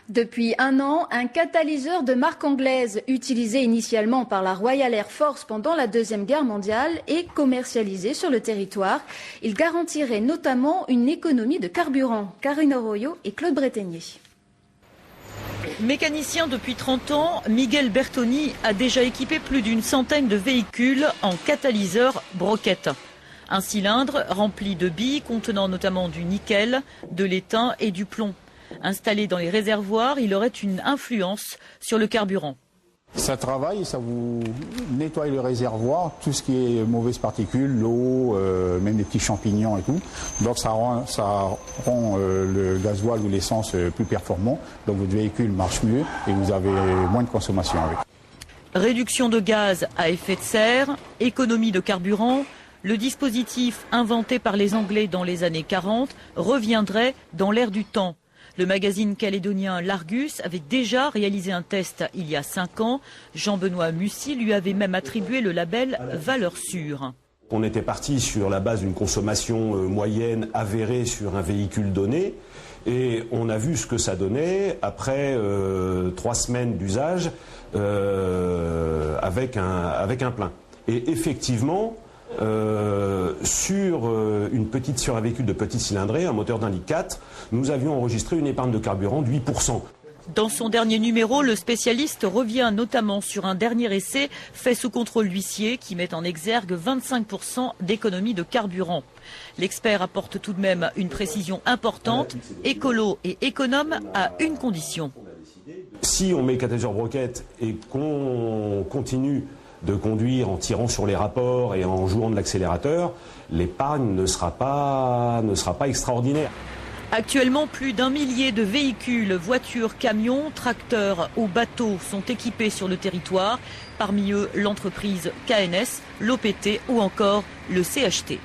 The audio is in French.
Depuis un an, un catalyseur de marque anglaise, utilisé initialement par la Royal Air Force pendant la Deuxième Guerre mondiale, est commercialisé sur le territoire. Il garantirait notamment une économie de carburant. Karine Arroyo et Claude Breténier. Mécanicien depuis 30 ans, Miguel Bertoni a déjà équipé plus d'une centaine de véhicules en catalyseur broquette. Un cylindre rempli de billes contenant notamment du nickel, de l'étain et du plomb. Installé dans les réservoirs, il aurait une influence sur le carburant. Ça travaille, ça vous nettoie le réservoir, tout ce qui est mauvaises particules, l'eau, même des petits champignons et tout. Donc ça rend le gasoil ou l'essence plus performant. Donc votre véhicule marche mieux et vous avez moins de consommation avec. Réduction de gaz à effet de serre, économie de carburant. Le dispositif inventé par les Anglais dans les années 40 reviendrait dans l'air du temps. Le magazine calédonien L'Argus avait déjà réalisé un test il y a 5 ans. Jean-Benoît Mussy lui avait même attribué le label Valeur Sûre. On était parti sur la base d'une consommation moyenne avérée sur un véhicule donné. Et on a vu ce que ça donnait après 3 semaines d'usage avec un plein. Et effectivement, sur un véhicule de petite cylindrée, un moteur d'un litre 4, nous avions enregistré une épargne de carburant de 8%. Dans son dernier numéro, le spécialiste revient notamment sur un dernier essai fait sous contrôle huissier qui met en exergue 25% d'économie de carburant. L'expert apporte tout de même une précision importante, écolo et économe à une condition. Si on met le catalyseur broquette et qu'on continue de conduire en tirant sur les rapports et en jouant de l'accélérateur, l'épargne ne sera pas extraordinaire. Actuellement, plus d'1 millier de véhicules, voitures, camions, tracteurs ou bateaux sont équipés sur le territoire. Parmi eux, l'entreprise KNS, l'OPT ou encore le CHT.